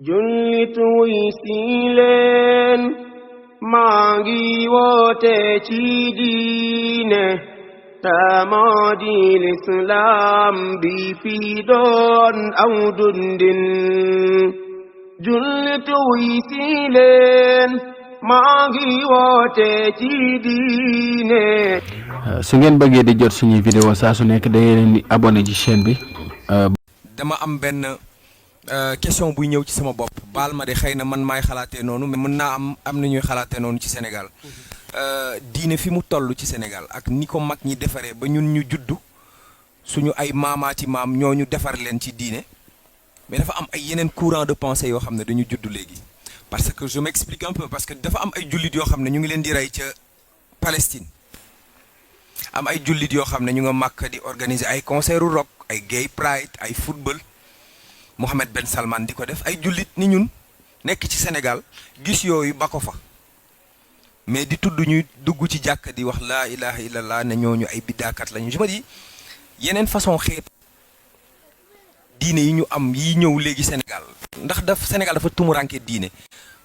jullit wuy si leen maa ngi woote ci diine moo di lislaam bi fi doon aw dundin jullit wuy si leen maa ngi woote ci diine. su ngeen bëggee di jot suñuy vidéo saa su nekk da ngeen di abonné ci chaîne bi. dama am benn question buy ñëw ci sama bopp baal ma de xëy na man maay xalaatee noonu mais mën naa am na ñuy xalaatee noonu ci Sénégal diine fi mu toll ci Sénégal ak ni ko mag ñi defaree ba ñun ñu juddu suñu ay maamaati maam ñoo ñu defar leen ci diine mais dafa am ay yeneen courant de pensée yoo xam ne dañu juddu léegi. parce que je m'explique un peu parce que dafa am ay jullit yoo xam ne ñu ngi leen di rey ca Palestine am ay jullit yoo xam ne ñu nga màkk di organiser ay concertu rock ay gay pride ay football Mohammed Ben Salman di ko def ay jullit ni ñun nekk ci Sénégal gis yooyu ba ko fa mais di tudd ñuy dugg ci jàkk di wax laa ilaha illallah ne ñooñu ay biddaakat lañu. je me dis yeneen façon xeet diine yi ñu am yi ñëw léegi Sénégal ndax Sénégal dafa tumuranke diine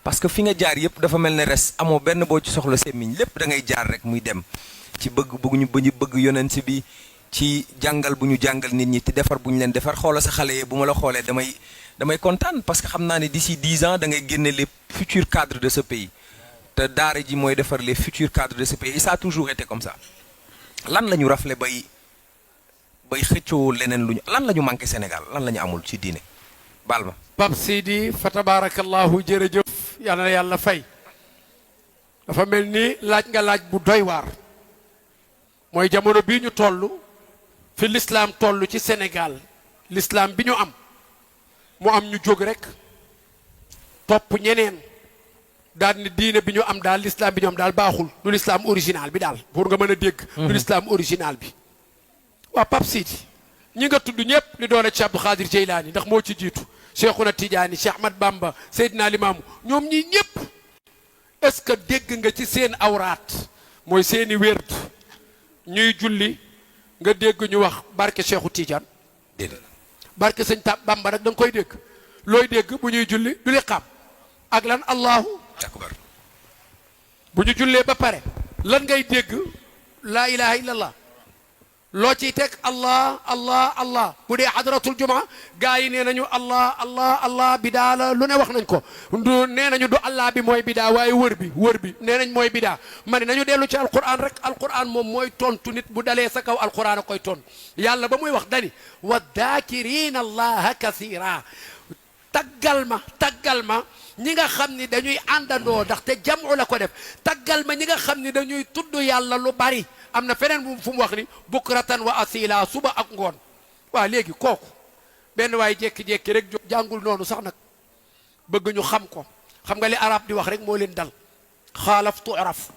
parce que fi nga jaar yëpp dafa mel ne res amoo benn boo ci soxla semmiñ lépp da ngay jaar rek muy dem ci bëgg yonent bi ci jàngal bu ñu jàngal nit ñi te defar bu ñu leen defar xoola sa xale yi bu ma la xoolee damay kontaan parce que xam naa ne d'ici 10 ans da ngay génne les futurs cadres de ce pays te daara ji mooy defar les futurs cadres de ce pays et ça a toujours été comme ça. lan la ñu rafle bay xëccoo leneen lan la ñu manqué Sénégal lan la ñu amul ci diine baal ma. Pape Sidi fa tabarakallahu jërëjëf yal na yàlla fay dafa mel ni laaj nga laaj bu doy waar mooy jamono bii ñu toll fi l'islam toll ci Sénégal l'islam bi ñu am mu am ñu jóg rek topp ñeneen daal ni diine bi ñu am daal l'islam bi ñu am daal baaxul du l'islam original bi daal pour nga mën a dégg du l'islam original bi waa Pape Sidi ñi nga tudd ñëpp li doole ci Abdou Khadir Jeylaani ndax moo ci jiitu Cheikhuna Tidiane Cheikh Ahmad Bamba Seydina Limaamu ñoom ñi ñëpp est-ce que dégg nga ci seen awraat mooy seeni wérd ñuy julli nga dégg ñu wax barke Cheikhu Tidiane déedéet barke sëñ Bamba nag da nga koy dégg looy dégg bu ñuy julli du li xam ak lan allahu akbar bu ñu jullee ba pare lan ngay dégg laa ilaha illallah loo ciy teg allah allah allah bu dee hadratul jumaa gaa yi nee nañu allah allah allah bidaa la lu ne wax nañ ko du nee nañu du allah bi mooy bidaa waaye wër bi nee nañ mooy bidaa ma ne nañu dellu ci alquran rek alquran moom mooy tontu nit bu dalee sa kaw alquran a koy tontu yàlla ba muy wax dani wa daakirina allaha kasira taggal ma ñi nga xam ni dañuy àndandoo ndax te jamu la ko def taggal ma ñi nga xam ni dañuy tudd yàlla lu bari am na feneen fu mu wax ni bukratan wa asila suba ak ngoon waa léegi kooku benn waay jékki-jékki rek jàngul noonu sax nag bëgg ñu xam ko xam nga li arab di wax rek moo leen dal xaalaf tu'raf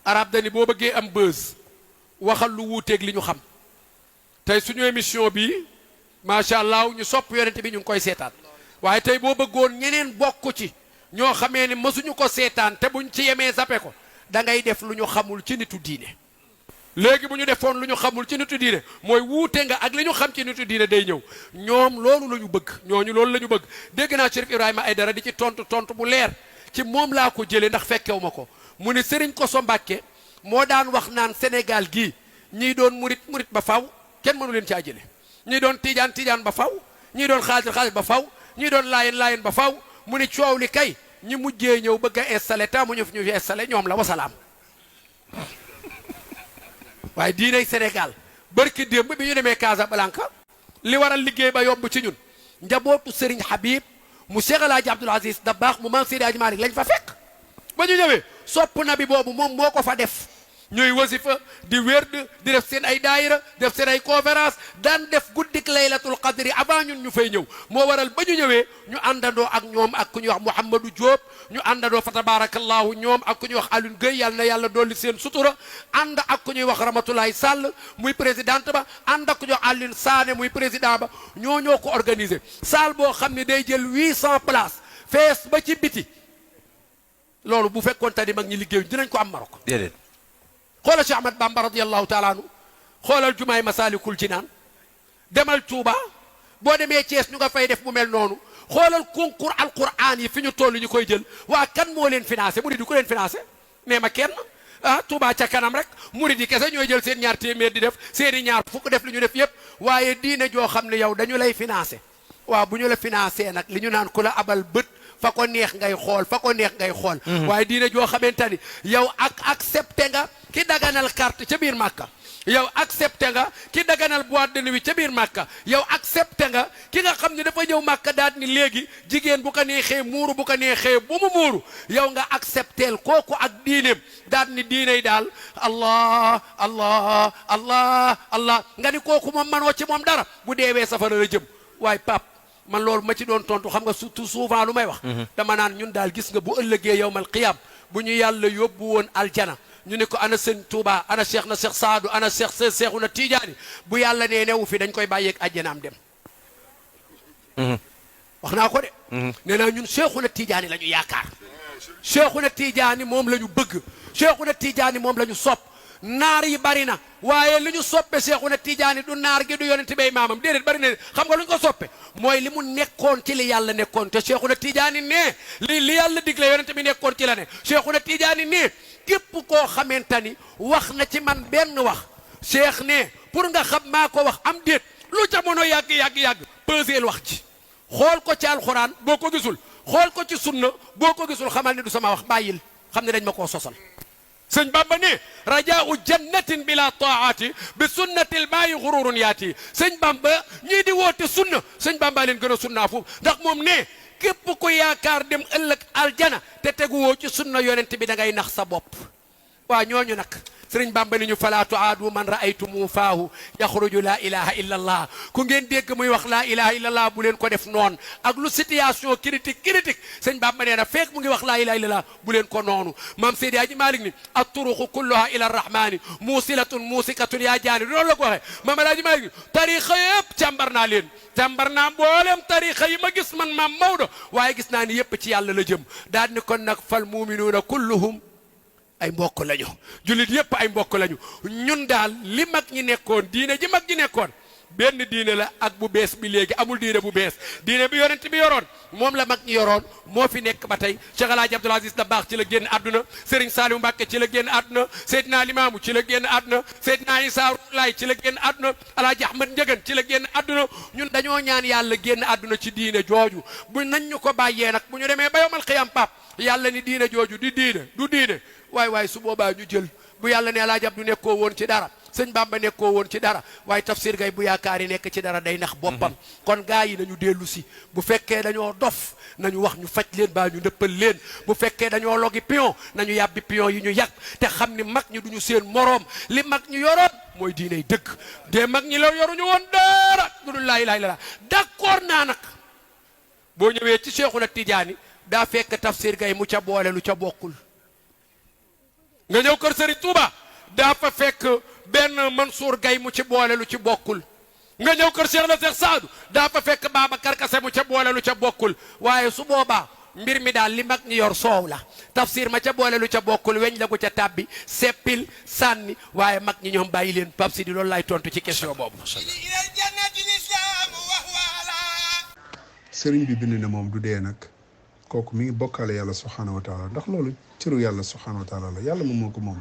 arab dani boo bëggee am buzz waxal lu wuuteeg li ñu xam tey suñu émission bi macha allah ñu sopp yonent bi ñu ngi koy seetaan waaye tey boo bëggoon ñeneen bokk ci ñoo xamee ne mësuñu ko seetaan te buñ ci yemee zappe ko da ngay def lu ñu xamul ci nitu diine léegi bu ñu defoon lu ñu xamul ci nitu diine mooy wuute nga ak li ñu xam ci nitu diine day ñëw ñoom loolu la ñu bëgg ñooñu loolu la ñu bëgg dégg naa Chérif Ibrahima Aïdara di ci tontu bu leer ci moom laa ko jëlee ndax fekkewu ma ko mu ne Serigne Kosso Mbacké moo daan wax naan Sénégal gii ñii doon murit ba faw kenn mënu leen caa jële ñii doon tijaan ba faw ñii doon xaadir ba faw ñii doon laayeen ba faw mu ne coow li kay ñi mujjee ñëw bëgg a installé ta mu ñu fi installé ñoom la wasalaam waaye diiney Sénégal barki démb bi ñu demee Casablanca li waral liggéey ba yomb ci ñun njabootu Serigne Habib mu Cheikh El Hadji Abdoul Aziz Dabakh mu Maam Seydi Hadji Malick lañ fa fekk ba ñu ñëwee sopp nabi boobu moom moo ko fa def ñuy wasifa di wérd di def seen ay daayira def seen ay conférence daan def guddik laylatul qadri avant ñun ñu fay ñëw moo waral ba ñu ñëwee ñu àndandoo ak ñoom ak ku ñuy wax Mouhamadou Diop ñu àndandoo fa tabarakallahu ñoom ak ku ñuy wax Alioune Gueye yàlla na yàlla dolli seen sutura ànd ak ku ñuy wax Ramatoulaye Sall muy présidente ba ànd ak ku ñuy wax Alioune Sané muy président ba ñoo ko organisé salle boo xam ne day jël 800 places fees ba ci biti loolu bu fekkoon tani mag ñi liggéey dinañ ko am Maroc déedéet xoolal Cheikh Ahmad Bamba radiyallahu taala anhu xoolal jumaay Masalikul Jinaan demal Touba boo demee Thiès ñu nga fay def bu mel noonu xoolal concours alquran yi fi ñu toll ñu koy jël waa kan moo leen financé murid yi ku leen financé nee ma kenn ah Touba ca kanam rek murid yi kese ñooy jël seen ñaar téeméer di def seeni ñaar fukk def li ñu def yëpp waaye diine joo xam ne yow dañu lay financé waaw bu ñu la financé nag li ñu naan ku la abal bët fa ko neex ngay xool fa ko neex ngay xool waaye diine joo xamante ni yow accepté nga ki daganal carte ca biir Màkka yow accepté nga ki daganal boîte de nuit ca biir Màkka yow accepté nga ki nga xam ne dafa ñëw Màkka daal ni léegi jigéen bu ko neexee muuru bu ko neexee bu mu muuru yow nga accepteel kooku ak diineem daal ni diiney daal allah allah allah allah nga ni kooku moom manoo ci moom dara bu deewee safara la jëm waaye pap man loolu ma ci doon tontu xam nga surtout souvent lu may wax dama naan ñun daal gis nga bu ëllëgee yowmal qiyam bu ñu yàlla yóbbu woon aljana ñu ne ko ana sëñ Touba ana Cheikh na Cheikh Saadu ana Cheikhu na Tijaani bu yàlla nee newu fi dañ koy bàyyeeg àjjanaam dem wax naa ko de nee naa ñun Cheikhu na Tijaani la ñu yaakaar Cheikhu na Tijaani moom la ñu bëgg Cheikhu na Tijaani moom la ñu sopp naar yi bari na waaye li ñu soppe Cheikhu na Tijaani du naar gi du yonent bay maamam déedéet bari na xam nga lu ñu ko soppe mooy li mu nekkoon ci li yàlla nekkoon te Cheikhu na Tijaani ne li yàlla digle yonent bi nekkoon ci la ne Cheikhu na Tijaani ne képp koo xamante ni wax na ci man benn wax Cheikh ne pour nga xam maa ko wax am déet lu jamono yàgg peseel wax ci xool ko ci alxuraan boo ko gisul xool ko ci sunna boo ko gisul xamal ni du sama wax bàyyil xam ne dañ ma koo sosal sëñ Bamba ne rajaau jannatin bila taati bi sunnatil bàyyi xururun yaati sëñ Bamba ñii di woote sunna sëñ Bamba leen gën a sunnaa foofu ndax moom ne képp ko yaakaar dem ëllëg aljana te teguwoo ci sunna yonent bi da ngay nax sa bopp waa ñooñu nag sëriñ Bamba ni ñu falaa tuaadu man raaytumu faahu yaxruju laa ilaha illa allah ku ngeen dégg muy wax laa ilaha illa allah bu leen ko def noonu ak lu situation critique sëñ Bamba nee na feek mu ngi wax laa ilaha illa allah bu leen ko noonu maam Seydi Aji Malik ni atturuqu kulluha ila arrahmani muusilatun muusikatun yaa jaani loolu la ko waxee maam Alaaji Malik ni tarixa yëpp càmbar naa leen càmbar naa mboolem tarixa yi ma gis man maam Maodo waaye gis naa ni yëpp ci yàlla la jëm daal ni kon nag fal muminuuna kulluhum ay mbokk lañu jullit yépp ay mbokk lañu ñun daal li mag ñi nekkoon diine ji mag ñi nekkoon benn diine la ak bu bees bi léegi amul diine bu bees diine bi yonent bi yoroon moom la mag ñi yoroon moo fi nekk ba tey Cheikh El Hadj Abdoul Aziz Dabakh ci la génn àdduna Serigne Saliou Mbacké ci la génn àdduna Seydina Limamou ci la génn àdduna Seydina Issa Laye ci la génn àdduna El Hadj Ahmed Ndiéguène ci la génn àdduna ñun dañoo ñaan yàlla génn àdduna ci diine jooju bu nañ ñu ko bàyyee nag bu ñu demee ba yowmal xiyam pap yàlla ni diine jooju di diine du diine waay su boobaa ñu jël bu yàlla ne laajab du nekkoo woon ci dara sëñ Bamba nekkoo woon ci dara waaye tafsir gay bu yaakaar yi nekk ci dara day nax boppam kon gaa yi nañu dellu si bu fekkee dañoo dof nañu wax ñu faj leen baa ñu ndëppal leen bu fekkee dañoo logi pion nañu yàbbi pion yi ñu yàq te xam ni mag ñi duñu seen moroom li mag ñi yoroon mooy diiney dëgg de mag ñi la yoruñu woon dara lu dul laa ilaaha illallaah d'accord naa nag boo ñëwee ci Cheikhuna Tidiane daa fekk tafsir gay mu ca boole lu ca bokkul nga ñëw kër Serigne Touba daa fa fekk benn Mansour Gaye mu ci boole lu ci bokkul nga ñëw kër Cheikh na Cheikh Saadu daa fa fekk Babacar Kassé mu ca boole lu ca bokkul waaye su boobaa mbir mi daal li mag ñi yor soow la tafsir ma ca boole lu ca bokkul weñ la gu ca tàbbi seppil sànni waaye mag ñi ñoom bàyyi leen Pape Sidi loolu laay tontu ci question boobu. sëriñ bi bind na moom du dee nag kooku mi ngi bokkaale yàlla subhaanahu wa taala ndax loolu cëru yàlla subhaanahu wa taala la yàlla moom moo ko moom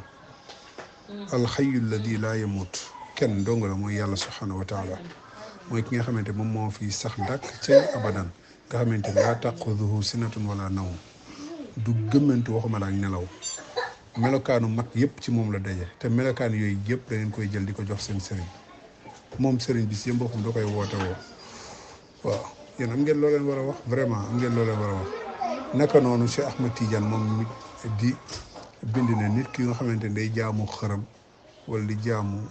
alxayu alladi laa yamut kenn dong la mooy yàlla subhaanahu wa taala mooy ki nga xamante moom moo fi sax dàkk ca abadan nga xamante laa taquduhu sinatun wala nawm du gëmmantu waxuma la ak nelaw melokaanu mat yëpp ci moom la daje te melokaan yooyu yëpp da ngeen koy jël di ko jox seen sëriñ moom sëriñ bi si boppam da koy woote woo waaw yéen am ngeen loo leen war a wax vraiment am ngeen loo leen war a wax naka noonu Cheikh Ahmed Tidiane moom di bind na nit ki nga xamante ne day jaamu xërëm wala di jaamu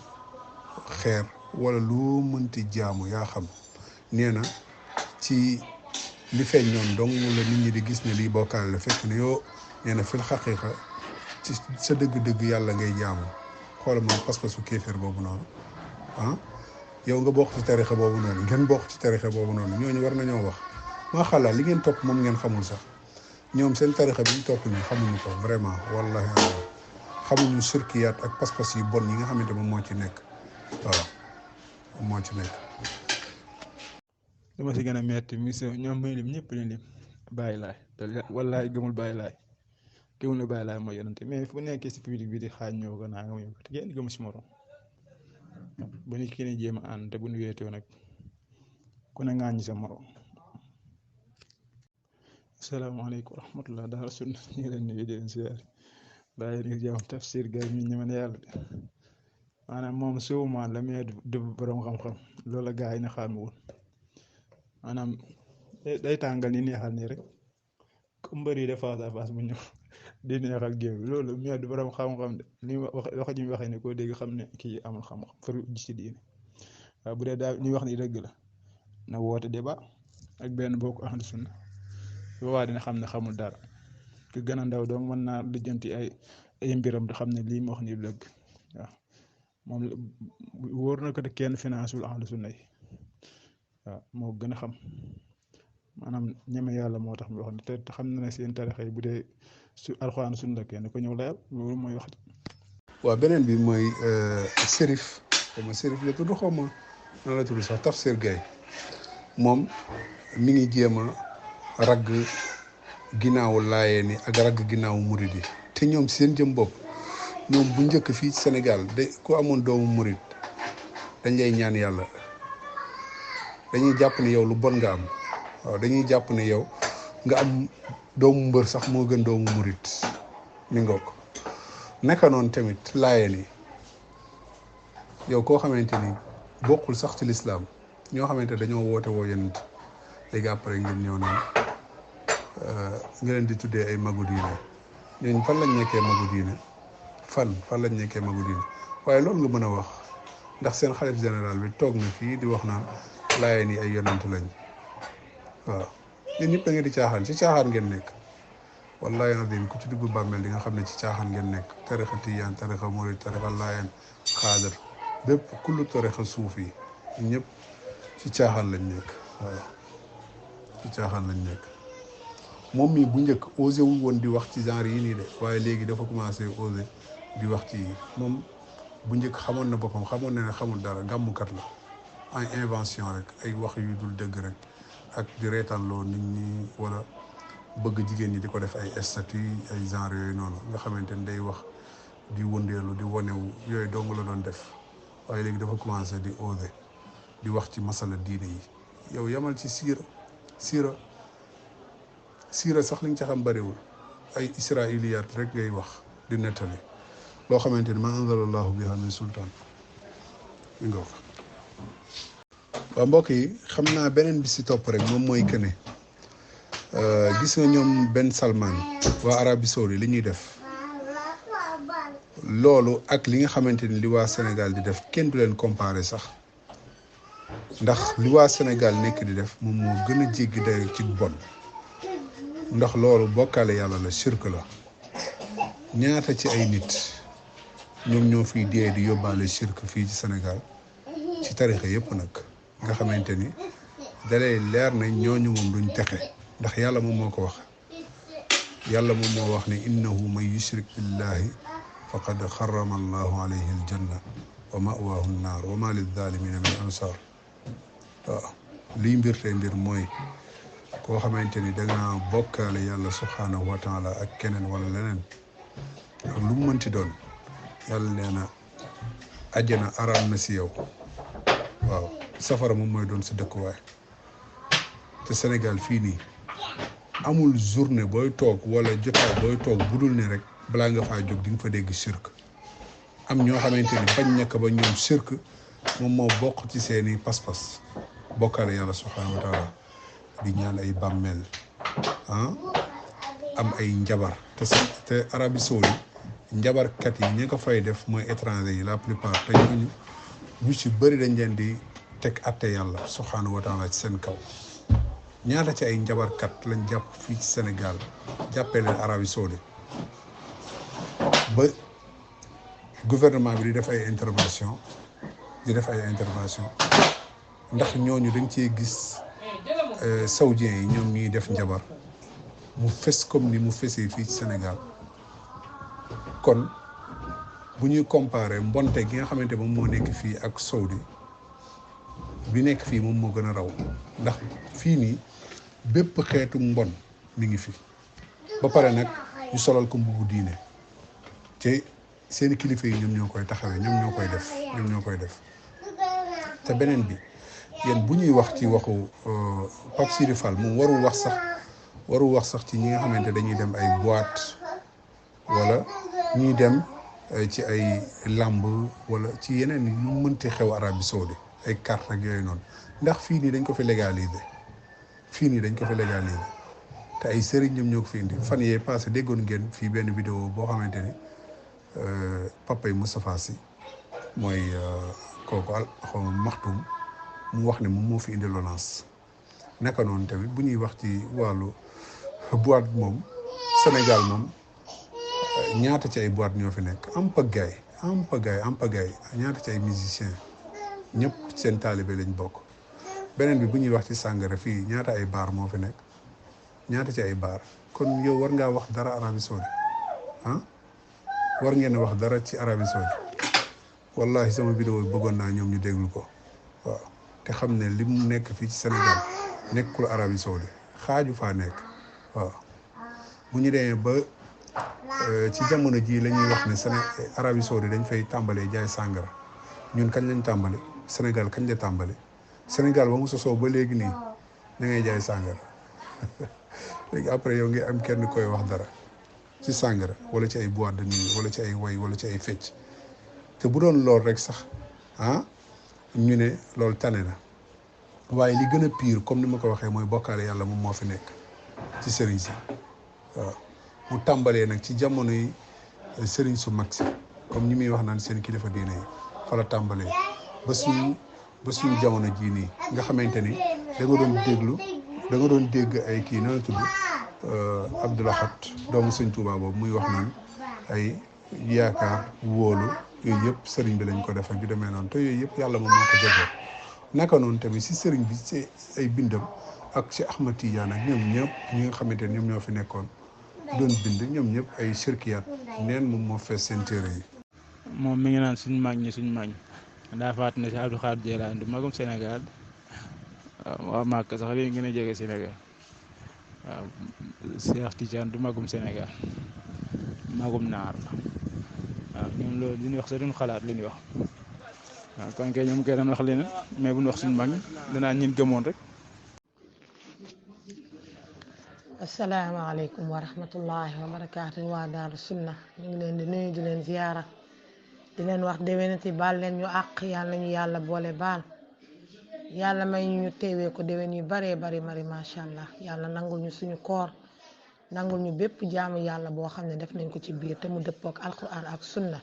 xeer wala loo mënti jaamu yaa xam nee na ci li feeñ noonu donc la nit ñi di gis ne lii bokkaale la fekk ne yow nee na fil xaqiqa ci sa dëgg-dëgg yàlla ngay jaamu xoola moom pas-pasu kéeféer boobu noonu ah yow nga bokk ci tarixa boobu noonu ngeen bokk ci tarixa boobu noonu ñooñu war nañoo wax maa xalaat li ngeen topp moom ngeen xamul sax ñoom seen tarixa bi ñu topp nii xamuñu ko vraiment wallahi xamuñu sirkiyaat ak pas-pas yu bon yi nga xamante moom moo ci nekk waaw moo ci nekk dama si gën a metti mission ñoom may lim ñëpp leen lim bàyyi laay te wallaay gëmul bàyyi laay gëmul ne bàyyi laay mooy yonante mais fu nekkee si public bi di xaaj ñoo ko naa nga muy te kenn gëmu si morom ba nit ki ne jéem a ànd te bu ñu wéetoo nag ku ne ŋaañi sa morom. asalaamaaleykum wa rahmatulah daal sun ñu ngi leen nuyu di leen siyaare bàyyi ngir jàmm Tafsir Gaye mi ñëman yàlla de maanaam moom sowumaan la mais du borom xam-xam loolu la gaa yi ne xaamiwul maanaam day tàngal ni neexal nii rek comme mbër yi de face à face bu ñëw di neexal géew bi loolu mais du borom xam-xam de li wax ji mu waxee ne koo dégg xam ne kii amul xam-xam faru ji si diine waaw bu dee daal ñuy wax ni dëgg la na woote débat ak benn bokk ahlu sunna boobaa dina xam ne xamul dara ku gën a ndaw donc mën naa lijjanti ay mbiram di xam ne lii ma wax ni dëgg waaw moom wóor na ko te kenn finance wul ahlu sunna yi waaw moo gën a xam maanaam ñeme yàlla moo tax mu wax ne te xam na ne seen tarixa yi bu dee su alxuraan sunna kenn ko ñëw layal loolu mooy wax. waaw beneen bi mooy Serif xaw ma Serif la tudd xaw ma nan la tudd sax Tafsir Gaye moom mi ngi jéem a ragg ginnaawu laayeen yi ak ragg ginnaawu murid yi te ñoom seen jëm bopp ñoom bu njëkk fii ci Sénégal de ku amoon doomu murid dañ lay ñaan yàlla dañuy jàpp ne yow lu bon nga am waaw dañuy jàpp ne yow nga am doomu mbër sax moo gën doomu murid mi ngoog naka noonu tamit laayeen yi yow koo xamante ni bokkul sax ci lislaam ñoo xamante dañoo woote woo yenent léegi après ngeen ñëw naan nga leen di tuddee ay magu diine ñooñu fan lañ nekkee magu diine fan lañ nekkee magu diine waaye loolu nga mën a wax ndax seen xalif général bi toog na fii di wax naan laayeen yi ay yonent lañ waaw yéen ñëpp da ngeen di caaxaan ci caaxaan ngeen nekk wallahi nadim ku ci dugg bàmmeel di nga xam ne ci caaxaan ngeen nekk tarixa tiyaan tarixa murid tarixa laayeen xaadar bépp kullu tarixa suuf yi ñëpp ci caaxaan lañ nekk waaw ci caaxaan lañ nekk moom mii bu njëkk osé wul woon di wax ci genre yi nii de waaye léegi dafa commencé osé di wax ci moom bu njëkk xamoon na boppam xamoon na ne xamul dara gàmmukat la ay invention rek ay wax yu dul dëgg rek ak di reetanloo nit ñi wala bëgg jigéen ñi di ko def ay statut ay genre yooyu noonu nga xamante ni day wax di wëndeelu di wonewu yooyu dong la doon def waaye léegi dafa commencé di osé di wax ci masala diine yi yow yamal ci siira sax li nga ca xam bëriwul ay israiliyaat rek ngay wax di nettali loo xamante ni ma anzalallahu biha min sultaan mi nga wax waaw mbokk yi xam naa beneen bi si topp rek moom mooy que ne gis nga ñoom Ben Salman waa Arabie Saoudite li ñuy def loolu ak li nga xamante ni li waa Sénégal di def kenn du leen comparé sax ndax li waa Sénégal nekk di def moom moo gën a jéggi dayo ci bon ndax loolu bokkaale yàlla la shirk la ñaata ci ay nit ñoom ñoo fiy dee di yóbbaale shirk fii ci Sénégal ci tarixa yëpp nag nga xamante ni dalay leer na ñooñu moom duñ texe ndax yàlla moom moo ko wax yàlla moom moo wax ne innahu man yushrik billahi faqad xarama allahu alayhi aljanna wa mawaahu nnaar wa ma lilzalimina min ansar waaw lii mbir tey mbir mooy koo xamante ni da nga bokkaale yàlla subhanahu wa taala ak keneen wala leneen ak lu mu mënti doon yàlla nee na àjjana araam na si yow waaw safara moom mooy doon sa dëkkuwaay te Sénégal fii nii amul journée booy toog wala jotaay booy toog budul ne rek balaa nga faa jóg di nga fa dégg shirk am ñoo xamante ni bañ nekk ba ñoom shirk moom moo bokk ci seeni pas-pas bokkaale yàlla subhanahu wa taala di ñaan ay bàmmeel am ay njabar te Arabie Saoudite njabarkat yi ñi ko fay def mooy étranger yi la plupart te ñooñu ñu ci bëri dañ leen di teg atte yàlla subhanahu wa taala ci seen kaw ñaata ci ay njabarkat lañ jàpp fii ci Sénégal jàppee leen Arabie Saoudite ba gouvernement bi di def ay intervention ndax ñooñu dañ cee gis saoudiens yi ñoom ñuy def njabar mu fes comme ni mu fesee fii ci Sénégal kon bu ñuy comparer mbonte gi nga xamante moom moo nekk fii ak Saoudi bi nekk fii moom moo gën a raw ndax fii nii bépp xeetu mbon mi ngi fi ba pare nag ñu solal ko mbubu diine te seeni kilifa yi ñoom ñoo koy taxawee ñoom ñoo koy def te beneen bi yéen bu ñuy wax ci waxu Pape Sidi Fall moom warul wax sax ci ñi nga xamante dañuy dem ay boîte wala ñuy dem ci ay làmb wala ci yeneen yi ñu mënti xew Arabie Saoudi ay carte ak yooyu noonu ndax fii nii dañ ko fi légaliser te ay sëriñ ñoom ñoo ko fi indi fan yee passé déggoon ngeen fii benn vidéo boo xamante ni papay Moustapha Sy mooy kooku xaw ma maxtum mu wax ne moom moo fi indi LONASE naka noonu tamit bu ñuy wax ci wàllu boîte moom Sénégal moom ñaata ci ay boîte ñoo fi nekk am pagaay ñaata ci ay musiciens ñëpp seen taalibe lañ bokk. beneen bi bu ñuy wax ci sàngara fii ñaata ay baar moo fi nekk ñaata ci ay baar kon yow war ngaa wax dara Arabie Saoudi war ngeen wax dara ci Arabie Saoudi wallahi sama vidéo bëggoon naa ñoom ñu déglu ko waaw te xam ne li mu nekk fii ci Sénégal nekkul Arabie Saoudi xaaju faa nekk waaw bu ñu demee ba ci jamono jii la ñuy wax ne Arabie Saoudi dañ fay tàmbalee jaay sàngara ñun kañ lañ tàmbali Sénégal kañ la tàmbali Sénégal ba mu sosoo ba léegi nii da ngay jaay sàngara léegi après yow ngi am kenn koy wax dara ci sàngara wala ci ay boîte de nuit wala ci ay way wala ci ay fecc te bu doon lool rek sax ñu ne loolu tane na waaye li gën a pire comme ni ma ko waxee mooy bokkaale yàlla moom moo fi nekk ci sëriñ si waaw mu tàmbalee nag ci jamono yi sëriñ su mag si comme ñi muy wax naan seen kilifa diine yi fa la tàmbalee ba suñu jamono jii nii nga xamante ni da nga doon dégg ay kii na la tudd Abdoulahat doomu sëñ Touba boobu muy wax naan ay yaakaar wóolu yooyu yëpp sëriñ bi lañ ko def ak yu demee noonu te yooyu yëpp yàlla moom moo ko jagoo naka noonu tamit si sëriñ bi ci ay bindam ak ci Ahmad Tidiane ak ñoom ñëpp ñi nga xamante ni ñoom ñoo fi nekkoon doon bind ñoom ñëpp ay shirkiyaat neen moom moo fees seen téere yi. moom mi ngi naan suñ mag ñi daa faat ne si Abdou Khadir Jeylaani du magum Sénégal waaw Màkk sax léegi gën a jege Sénégal waaw Cheikh Tidiane du magum Sénégal magum naar la waaw ñoom loolu li ñuy wax sax duñ xalaat li ñuy wax waaw kon kay ñoom koy doon wax leneen mais bu ñu wax suñu mag ñi danaa ñin gëmoon rek. asalaamaaleykum wa rahmatullahi wa barakaatu waa Daaru Sunna ñu ngi leen di nuyu di leen ziyaara di leen wax déwénati baal leen ñu àq yàlla ñu yàlla boole baal yàlla may ñu teewee ko déwén yu baree bari macha allah yàlla nangul ñu suñu koor nangul ñu bépp jaamu yàlla boo xam ne def nañ ko ci biir te mu dëppoo ak alquran ak sunna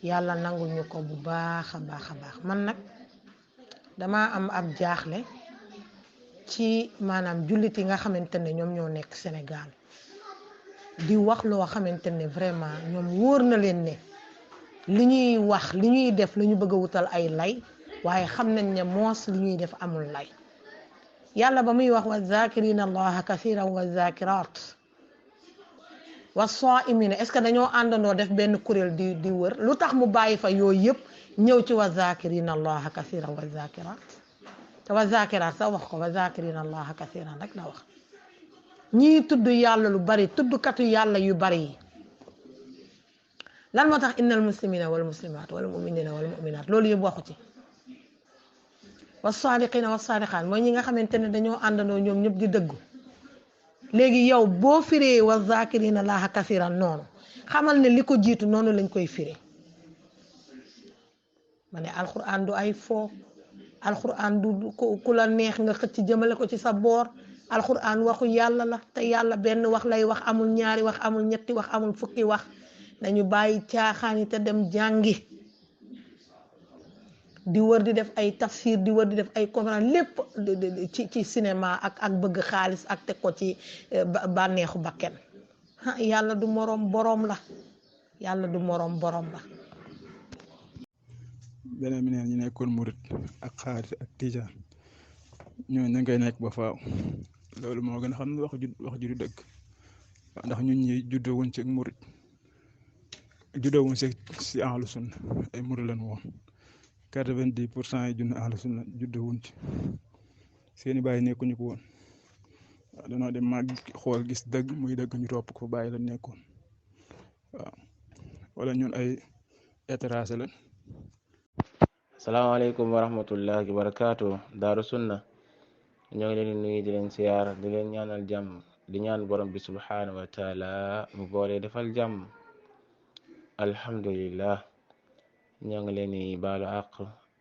yàlla nangul ñu ko bu baax a baax man nag dama am ab jaaxle ci maanaam jullit yi nga xamante ne ñoom ñoo nekk Sénégal di wax loo xamante ne vraiment ñoom wóor na leen ne li ñuy wax li ñuy def la ñu bëgg a wutal ay lay waaye xam nañ ne moos li ñuy def amul lay yàlla ba muy wax wa zakirina allaha kathiran wa zakirat wa saimina est-ce que dañoo àndandoo def benn kuréel di wër lu tax mu bàyyi fa yooyu yëpp ñëw ci wa zakirina allaha kathiran wa zakirat te wa zakirat sax wax ko wa zakirina allaha kathiran rek la wax ñii tudd yàlla lu bari tuddkatu yàlla yu bari yi lan moo tax innal muslimina wal muslimat wal muminina wal muminat loolu yëpp waxu ci wa sadiqina wa sadiqat mooy ñi nga xamante ne dañoo àndandoo ñoom ñëpp di dëggu léegi yow boo firee wa zakirina allaha kathiran noonu xamal ne li ko jiitu noonu lañ koy firee ma ne alquran du ay foo alquran du ku la neex nga xëcc jëmale ko ci sa boor alquran waxu yàlla la te yàlla benn wax lay wax amul ñaari wax amul ñetti wax amul fukki wax nañu bàyyi caaxaan yi te dem jàngi di wër di def ay tafsir di wër di def ay conférence lépp ci cinéma ak bëgg xaalis ak teg ko ci bànneexu bakken yàlla du moroom boroom la yàlla du moroom boroom la. beneen bi neen ñu nekkoon murit ak xaalis ak tijaan ñooñu dañ koy nekk ba faaw loolu moo gën a xam ne wax ju du dëgg ndax ñun ñi juddoo wuñ ci murit juddoo wuñ ci ahlu sunna ay murit lañ woon 90% yi junne ahlu sunna juddu wuñ ci seeni bàyyi nekkuñu ko woon waaw danoo dem màgg xool gis dëgg muy dëgg ñu topp ko bàyyi la nekkoon waaw wala ñun ay étranger lañ. asalaamaaleykum wa rahmatullahi wa barakaatu daaru sunna ñoo ngi leen di nuyu di leen siyaar di leen ñaanal jàmm di ñaan borom bi subhaanahu wa taala mu boole defal jàmm alhamdulillah ñoo ngi leen di baalu àq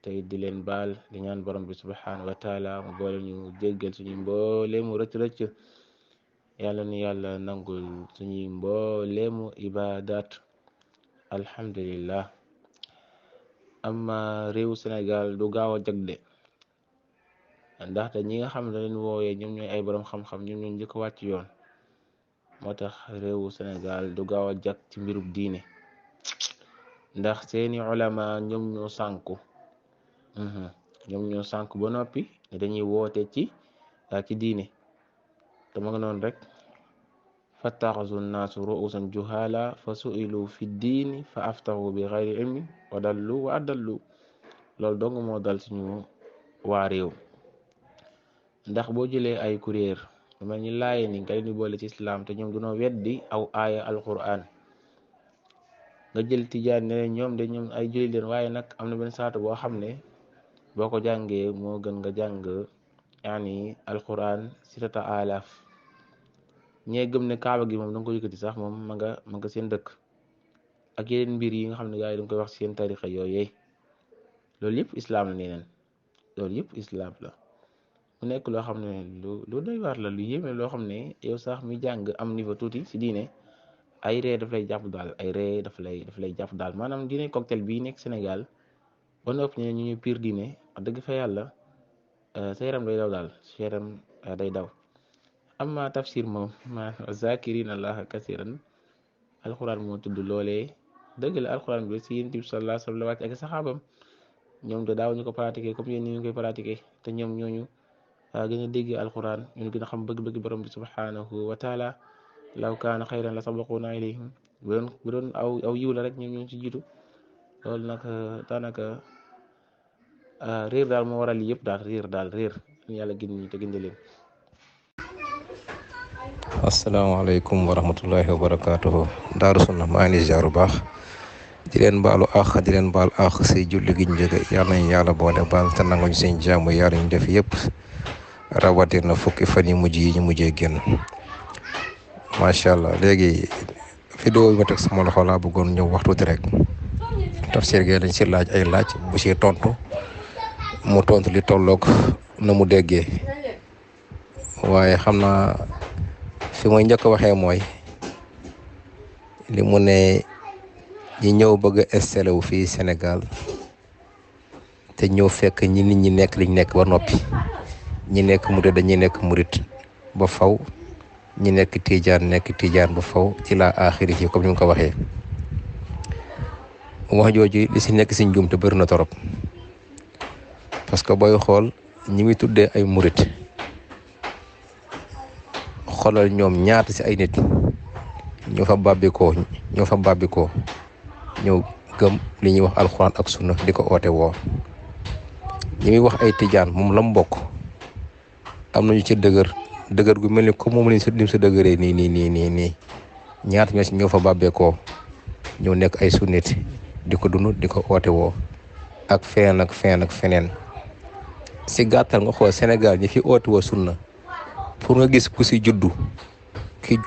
te di leen baal di ñaan borom bi subhaanahu wa taala mu boole ñu jéggal suñu mbooleemu rëcc-rëcc yàlla ni yàlla nangul suñu mbooleemu ibadat alhamdulillah amma réew Sénégal du gaaw a jag de ndaxte ñi nga xam ne leen wooyee ñoom ñooy ay borom xam-xam ñoom ñoo njëkk wàcc yoon moo tax réewu Sénégal du gaaw a jag ci mbirub diine ndax seeni ulama ñoom ñoo sànku ba noppi ne dañuy woote ci diine te ma nga noonu rek fattaxasu nnaasu ru'usan juhala fa su'ilu fi diini fa aftahu bi xayri ilmi wa dallu wa adallu loolu dong moo dal suñu waa réew ndax boo jëlee ay kuréer mel ni laaye ni nga leen di boole ci islam te ñoom dunoo weddi aw aaya alquran nga jël tijaan ne ñoom ay jullit leen waaye nag am na benn saatu boo xam ne boo ko jàngee moo gën nga jàng yaani alquran sitata alaaf ñee gëm ne kaaba gi moom da nga ko yëkkati sax moom ma nga seen dëkk ak yeneen mbir yi nga xam ne gars yi da nga koy wax seen tarixa yooyee loolu yëpp islam la neneen loolu yëpp islam la mu nekk loo xam ne lu doy waar la lu yéeme loo xam ne yow sax mi jàng am niveau tuuti si diine ay ree daf lay jàpp daal ay ree daf lay jàpp daal maanaam diine cocktail bii nekk Sénégal ba noppi ne ñu pire diine wax dëgg fa yàlla sa yaram day daw daal sa yaram day daw amma tafsir moom ma zakirina allaha kasiran alquran moo tudd loolee dëgg la alquran bi si yonent bi sallallahu alayhi wa sallam la wàcc ak saxaabam ñoom de daaw ñu ko pratiquer comme yéen ni ñu koy pratiquer te ñoom ñooñu gën a dégg alquran ñu gën a xam bëgg-bëgg borom bi subhanahu wa taala law kaana xayran la sabaquna ilayhim bu doon aw yiw la rek ñoom ñoo ci jiitu loolu nag daanaka réer daal moo waral yëpp daal réer yàlla gën ñi te gindi leen. asalaamaaleykum wa rahmatullahi wa barakaatuhu daaru sunna maa ngi ziar bu baax di leen baalu àq di leen baal àq si julli gi ñu jóge yàlla nañu yàlla boole baal te nanguñu seen jàmm yàlla ñu def yëpp rawatina fukki fan yu mujj yi ñu mujjee génn macha allah léegi vidéo yi ma teg sama loxo laa bëggoon ñëw wax tuuti rek tafsir gi dañ si laaj ay laaj bu si tontu mu tontu li tolloog na mu déggee waaye xam naa fi mooy njëkk a waxee mooy li mu ne ñi ñëw bëgg a installé wu fii Sénégal te ñëw fekk ñi nit ñi nekk liñ nekk ba noppi ñi nekk murit dañuy nekk murit ba faw ñi nekk tijaan ba faw ci la axiri yi comme ni mu ko waxee wax jooju li si nekk si njuum te bëri na torop parce que booy xool ñi muy tuddee ay murit xoolal ñoom ñaata si ay nit ñoo fa bàbbikoo ñëw gëm li ñuy wax alxuraan ak sunna di ko oote woo ñi muy wax ay tijaan moom la mu bokk am nañu ci dëgër gu mel ni comme moom lañ si dim si dëgëree nii ñaata ñoo si ñoo fa bàbbeekoo ñëw nekk ay sunnit di ko dund di ko oote woo ak feneen si gàttal nga xool Sénégal ñi fi oote woo sunna pour nga gis ku si juddu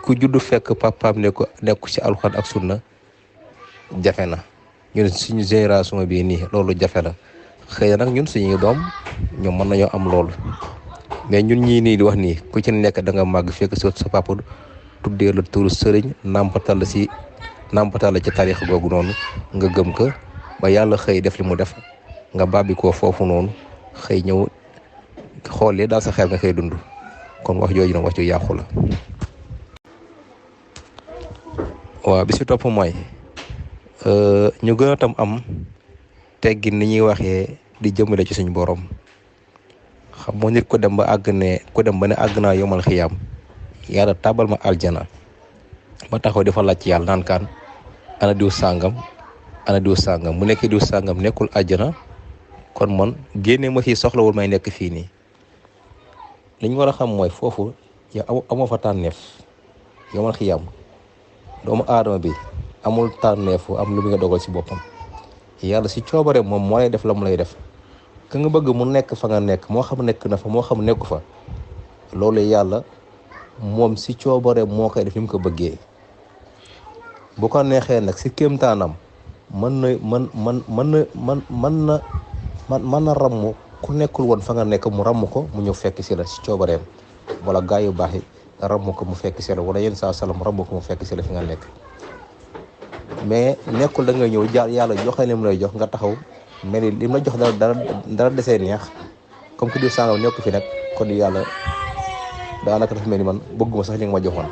ku juddu fekk papaam nekku ci alxuraan ak sunna jafe na ñun suñu génération bii nii loolu jafe la xëy na nag ñun suñuy doom ñoom mën nañoo am loolu mais ñun ñii nii di wax nii ku ci nekk da nga màgg fekk sa papa tuddee la turu sëriñ nàmpatal la ci tarix googu noonu nga gëm ko ba yàlla xëy def li mu def nga bàbbi ko foofu noonu xëy ñëw xoolee daal sa xel nga koy dund kon wax jooju nag wax ju yàqu la. waaw bi si topp mooy ñu gën a tam am teggin ni ñuy waxee di jëmale ci suñu borom xam moo nit ko dem ba ne àgg naa yomal xiyaam yàlla tabal ma aljana ba taxaw dafa laaj ci yàlla naan kaan ana diw sàngam mu nekk diw sàngam nekkul aljana kon man génne ma fii soxlawul may nekk fii nii li ñu war a xam mooy foofu yow amoo fa tànneef yomal xiyam doomu aadama bi amul tànneefu am lu mu nga dogal ci boppam yàlla ci coobare moom moo lay def la mu lay def ka nga bëgg mu nekk fa nga nekk moo xam nekk na fa moo xam nekku fa loolu yàlla moom ci coobare moo koy def ni mu ko bëggee bu ko neexee nag ci kéemtaanam mën na ramm ku nekkul woon fa nga nekk mu ramm ko mu ñëw fekk ci la ci coobareem wala gaa yu baax yi ramm ko mu fekk ci la wala yenn saa salaam ramm ko mu fekk ci la fi nga nekk mais nekkul da nga ñëw jaar yàlla joxe li mu lay jox nga taxaw mel ni li mu la jox dara desee neex comme que diw sangam nekku fi nag kon yàlla daanaka dafa mel ni man bëgguma sax li nga ma joxoon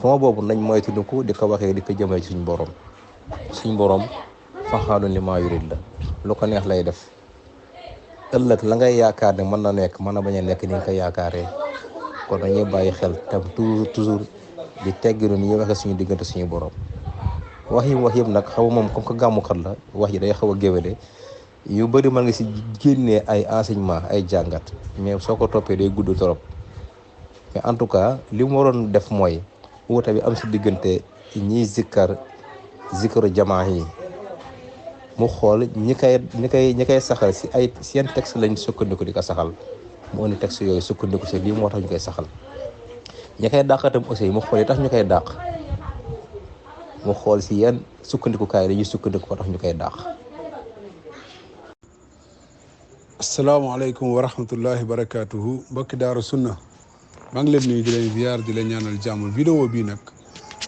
fond boobu nañ moytandiku di ko waxee di ko jëmee ci suñ borom faxaalun li maa yurid la lu ko neex lay def ëllëg la ngay yaakaar ne mën na nekk mën na bañ a nekk ni nga ko yaakaaree kon dañuy bàyyi xel tam toujours di tegginu ni ñuy waxee suñu diggante suñu borom wax yëpp nag xaw moom comme que gàmmukat la wax ji day xaw a géwéle yu bëri mën nga si génnee ay enseignement ay jàngat mais soo ko toppee day gudd trop mais en tout cas li mu waroon def mooy wuute bi am si diggante ñiy zikkaru jamaa yi mu xool ñi koy saxal si ay seen texte lañ sukkandiku di ko saxal mu indi texte yooyu sukkandiku si lii moo tax ñu koy saxal ñi koy dàqatam aussi mu xool yi tax ñu koy dàq mu xool si yan sukkandikukaay dañuy sukkandiku moo tax ñu koy dàq. asalaamaaleykum wa rahmatullahi wa barakaatuhu mbokki Daaru Sunna maa ngi leen nuyu di leen ziar di leen ñaanal jàmm vidéo bii nag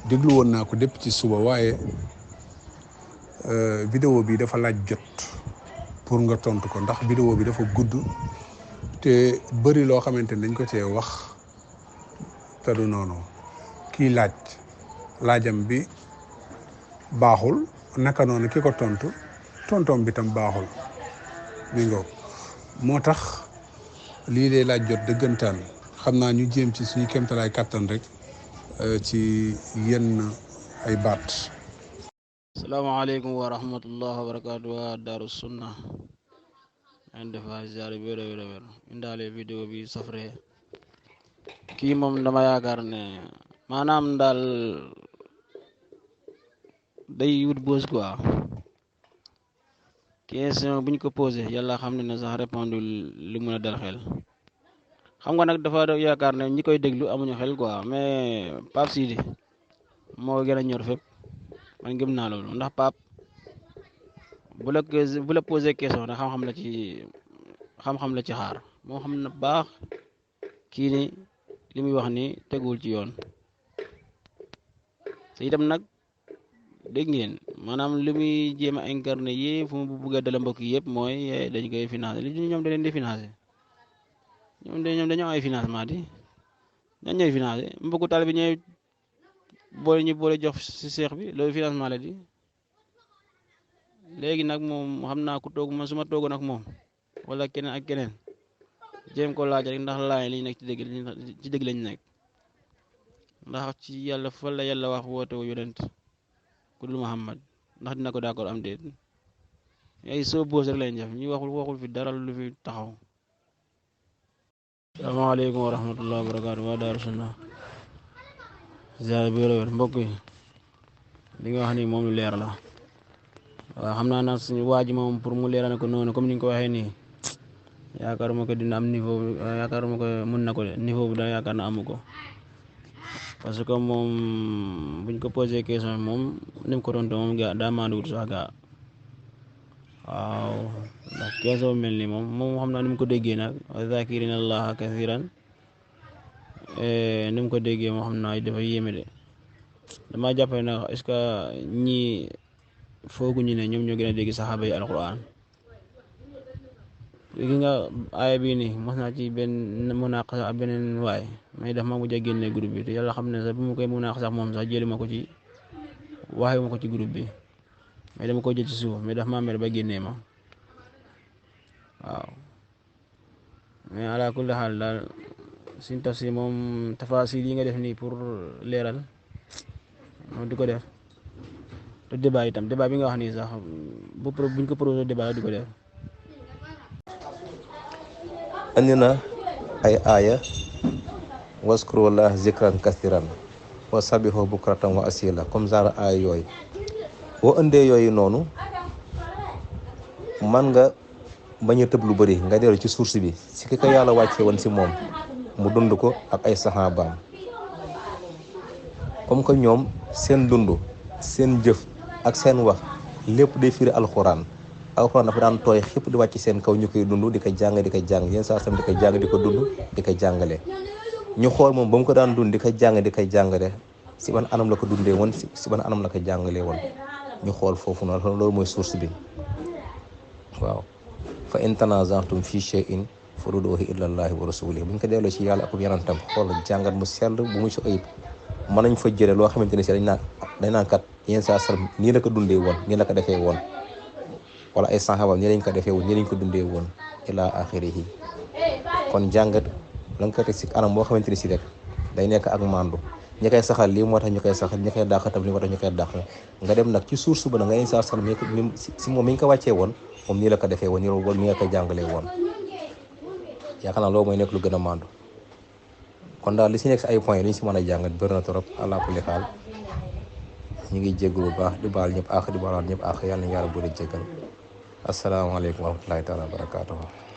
déglu woon naa ko dépp ci suba waaye vidéo bi dafa laaj jot pour nga tontu ko ndax vidéo bi dafa gudd te bëri loo xamante ni dañ ko cee wax te du noonu kii laajam bi baaxul naka noonu ki ko tontoom bi tam baaxul mi ngo moo tax lii dee laaj jot dëggantaan xam naa ñu jéem ci suñu kéemtalaay kàttan rek ci yenn ay baat. salaamaaleykum wa rahmatullah wa barakaatu waa Daaru Sunna en defa ziare wér indaale vidéo bi safre kii moom dama yaakaar ne maanaam daal day wut boos quoi question bu ñu ko posé yàlla xam ne sax répondre li mën a dal xel xam nga nag dafa yaakaar ne ñi koy déglu amuñu xel quoi mais Pape Sidi moo gën a ñor fépp man gëm naa loolu ndax Pape bu la posé question nag xam-xam la ci xaar moo xam na baax kii ni li muy wax ni teguwul ci yoon te itam nag dégg ngeen maanaam li muy jéem a incarné yëpp fu mu bëgg a dala mbokk yëpp mooy dañ koy financé li ñoom da leen di financé ñoom dañoo ay financement di ñan ñooy financé mbokku taal bi ñooy boole jox si seex bi loolu financement la di léegi nag moom xam naa ku toog man su ma toogoon ak moom wala keneen ak keneen jéem ko laaj rek ndax laaj li ñu nekk ci dëgg lañ nekk ndax ci yàlla fa la yàlla wax woote wu yonent ku dul Muhammad ndax dina ko d'accord am déet ay soo boos rek lañ def ñu waxul fi dara lu fi taxaw. salaamaaleykum wa rahmatulah wa barakaatu waa Daaru Sunna ziar bi wér mbokk yi li nga wax ni moom lu leer la waaw xam naa nag suñu waa ji moom pour mu leeral ko noonu comme ni nga ko waxee nii yaakaaruma ko dina am niveau yaakaaruma ko mën na ko de niveau bi da yaakaar na amu ko parce que moom buñ ko posé question moom ni mu ko tontu moom daa maanduwut sax gaa waaw ndax question mel ni moom xam naa ni mu ko déggee nag zakirina allaha kathiran ni mu ko déggee moo xam naa dafa yéeme de dama jàpp ne nag est-ce que ñi fooguñu ne ñoom ñoo gën a dégg saxaaba yi alquran léegi nga aaya bii nii mos naa ci benn munaqasa beneen waay mais daf ma mujj a génne groupe bi te yàlla xam ne sax bi mu koy munaqasa sax moom sax jëli ma ko ci waxee ma ko ci groupe bi mais dama ko jël ci suuf mais daf maa mer ba génnee ma waaw mais ala kulli xaal daal suñ tafsir moom tafasil yi nga def nii pour leeral moom di ko def te débat itam débat bi nga wax nii sax buñ ko proposé débat di ko def andi na ay aaya waskurullah zikran kasiran wa sabihu bukratan wa asila comme genre aaya yooyu boo indee yooyu noonu man nga bañ a tëb lu bëri nga dellu ci source bi si ki ko yàlla wàcce woon si moom mu dund ko ak ay saxaabaam comme que ñoom seen dund seen jëf ak seen wax lépp day firi alxuraan dafa daan tooy xépp di wàcc seen kaw ñu koy dund di ko jàng yéen saa sam di ko jàng di ko dund di ko jàngale ñu xool moom ba mu ko daan dund di ko jàng di ko jàngale si ban anam la ko dundee woon si ban anam la ko jàngalee woon ñu xool foofu noonu loolu mooy source bi waaw fa in tanaza'tum fi shay'in farudduhu ilallahi wa rasulihi bu ñu ko delloo ci yàlla ak yonentam xool jàngat mu sell bu mu ci ayib mën nañ fa jële loo xamante ne si dañ naan kat yéen saa sallam nii la ko dundee woon nii la ko defee woon wala ay saxaabam nii lañ ko defee woon nii lañ ko dundee woon ila axirihi kon jàngat la nga ko teg si anam boo xamante ne si rek day nekk ak mandu ñi koy saxal lii moo tax ñu koy saxal ñi koy dàq tam lii moo tax ñu koy dàq nga dem nag ci source ba nag nga yéen saa sallam si moom mi ñu ko wàccee woon moom nii la ko defee woon nii nga ko jàngalee woon yaakaar naa loolu mooy nekk lu gën a mandu kon daal li si nekk si ay points li ñu si mën a jàngat bëri na trop àla kulli xaal ñu ngi jéggu bu baax di baal ñëpp àq di baalaat ñëpp àq yàlla na yàlla boole jéggal asalaamaaleykum wa rahmatulahi taala wa barakaatuhu